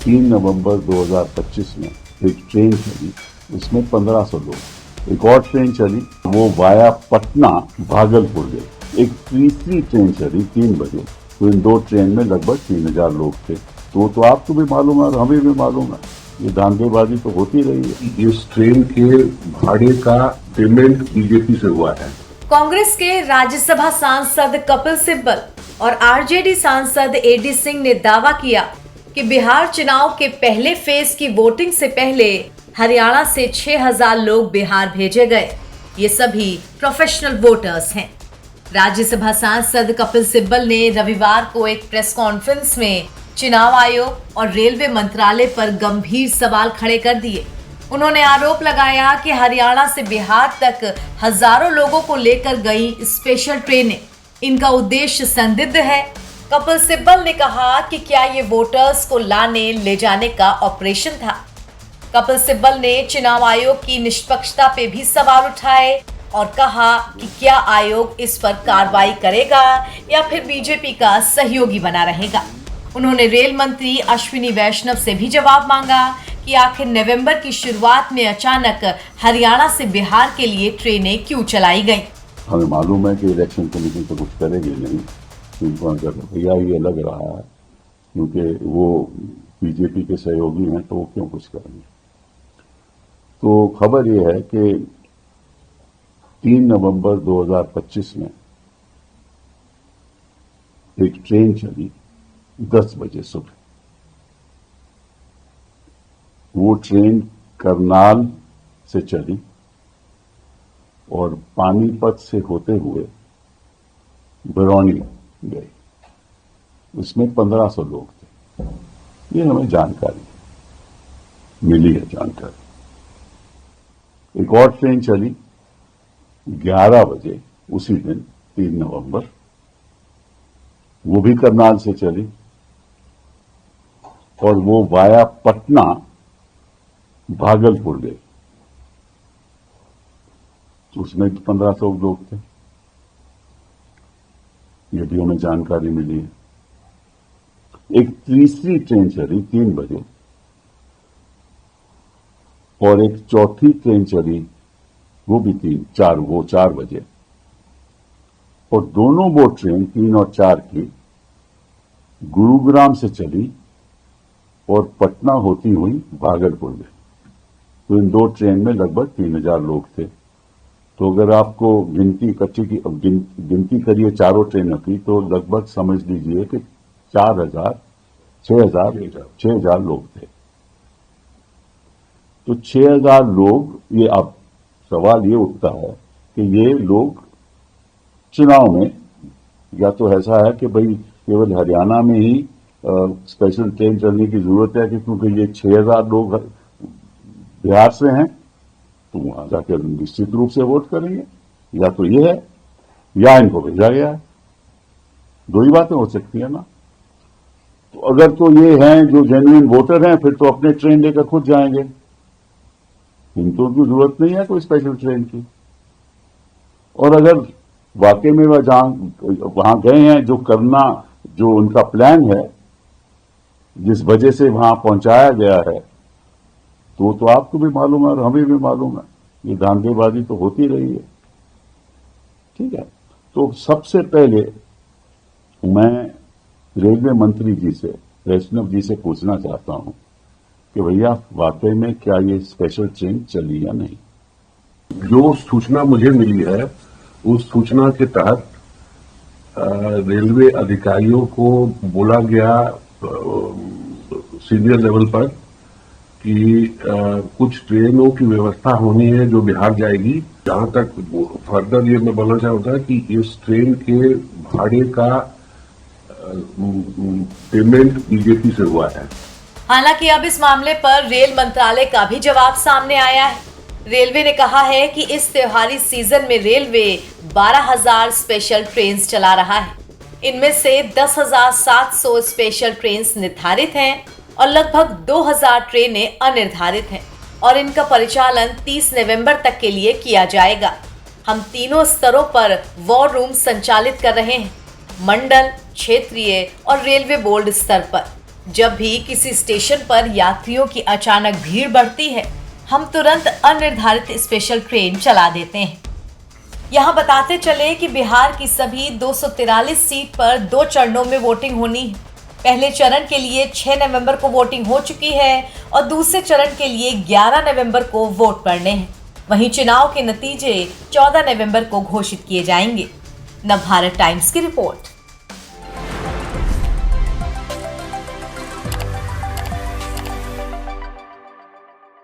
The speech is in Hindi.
3 नवंबर 2025 में एक ट्रेन चली, उसमें 1500 लोग। एक और ट्रेन चली, वो वाया पटना भागलपुर गई। एक तीसरी ट्रेन चली 3 बजे, तो इन 2 ट्रेन में लगभग 3000 लोग थे। तो आपको भी मालूम है और हमें भी मालूम है, ये धांधेबाजी तो होती रही है। इस ट्रेन के भाड़े का पेमेंट बीजेपी से हुआ है। कांग्रेस के राज्यसभा सांसद कपिल सिब्बल और आरजेडी सांसद एडी सिंह ने दावा किया कि बिहार चुनाव के पहले फेज की वोटिंग से पहले हरियाणा से 6000 लोग बिहार भेजे गए। ये सभी प्रोफेशनल वोटर्स हैं। राज्यसभा सांसद कपिल सिब्बल ने रविवार को एक प्रेस कॉन्फ्रेंस में चुनाव आयोग और रेलवे मंत्रालय पर गंभीर सवाल खड़े कर दिए। उन्होंने आरोप लगाया कि हरियाणा से बिहार तक हजारों लोगों को लेकर गई स्पेशल ट्रेनें, इनका उद्देश्य संदिग्ध है। कपिल सिब्बल ने कहा कि क्या ये वोटर्स को लाने ले जाने का ऑपरेशन था। कपिल सिब्बल ने चुनाव आयोग की निष्पक्षता पे भी सवाल उठाए और कहा कि क्या आयोग इस पर कार्रवाई करेगा या फिर बीजेपी का सहयोगी बना रहेगा। उन्होंने रेल मंत्री अश्विनी वैष्णव से भी जवाब मांगा कि आखिर नवंबर की शुरुआत में अचानक हरियाणा से बिहार के लिए ट्रेनें क्यों चलाई गईं। हमें मालूम है कि इलेक्शन कमीशन तो कुछ करेगी नहीं, उनको भैया ये लग रहा है क्योंकि वो बीजेपी के सहयोगी हैं, तो वो क्यों कुछ करेंगे। तो खबर ये है कि 3 नवंबर 2025 में एक ट्रेन चली 10 बजे सुबह। वो ट्रेन करनाल से चली और पानीपत से होते हुए बरौनी गई। उसमें 1500 लोग थे। ये हमें जानकारी मिली है। एक और ट्रेन चली 11 बजे उसी दिन 3 नवंबर, वो भी करनाल से चली और वो वाया पटना भागलपुर गई। उसमें 1500 लोग थे। ये भी हमें जानकारी मिली है। एक तीसरी ट्रेन चली 3 बजे और एक चौथी ट्रेन चली, वो भी 4 बजे, और दोनों वो ट्रेन 3 और 4 की गुरुग्राम से चली और पटना होती हुई भागलपुर गई। तो इन 2 ट्रेन में लगभग 3000 लोग थे। तो अगर आपको गिनती करिए चारों ट्रेनों की, तो लगभग समझ लीजिए कि 6000 लोग थे। तो 6000 लोग, ये अब सवाल ये उठता है कि ये लोग चुनाव में, या तो ऐसा है कि भाई केवल हरियाणा में ही स्पेशल ट्रेन चलने की जरूरत है कि क्योंकि ये 6000 लोग बिहार से हैं, तो वहां जाकर निश्चित रूप से वोट करेंगे। या तो ये है या इनको भेजा गया है। 2 ही बातें हो सकती है ना। तो अगर तो ये हैं जो जेन्युइन वोटर हैं, फिर तो अपने ट्रेन लेकर खुद जाएंगे, इनको उनकी जरूरत नहीं है कोई स्पेशल ट्रेन की। और अगर वाकई में वहां गए हैं, जो उनका प्लान है, जिस वजह से वहां पहुंचाया गया है, तो आपको भी मालूम है और हमें भी मालूम है, ये धांधेबाजी तो होती रही है। ठीक है। तो सबसे पहले मैं रेलवे मंत्री जी से, वैष्णव जी से पूछना चाहता हूं कि भैया वाकई में क्या ये स्पेशल ट्रेन चली या नहीं। जो सूचना मुझे मिली है, उस सूचना के तहत रेलवे अधिकारियों को बोला गया सीनियर लेवल पर कि कुछ ट्रेनों की व्यवस्था होनी है जो बिहार जाएगी। जहां तक फर्दर ये मैं बोलना चाहता हूं कि इस ट्रेन के भाड़े का पेमेंट बीजेपी से हुआ है। हालांकि अब इस मामले पर रेल मंत्रालय का भी जवाब सामने आया है। रेलवे ने कहा है कि इस त्योहारी सीजन में रेलवे 12,000 स्पेशल ट्रेन चला रहा है। इनमें से 10,700 स्पेशल ट्रेन निर्धारित हैं और लगभग 2,000 ट्रेनें अनिर्धारित हैं और इनका परिचालन 30 नवंबर तक के लिए किया जाएगा। हम तीनों स्तरों पर वॉर रूम संचालित कर रहे हैं, मंडल, क्षेत्रीय और रेलवे बोर्ड स्तर पर। जब भी किसी स्टेशन पर यात्रियों की अचानक भीड़ बढ़ती है, हम तुरंत अनिर्धारित स्पेशल ट्रेन चला देते हैं। यहाँ बताते चले कि बिहार की सभी 243 सीट पर 2 चरणों में वोटिंग होनी है। पहले चरण के लिए 6 नवंबर को वोटिंग हो चुकी है और दूसरे चरण के लिए 11 नवंबर को वोट पड़ने हैं। वहीं चुनाव के नतीजे 14 नवंबर को घोषित किए जाएंगे। नवभारत टाइम्स की रिपोर्ट।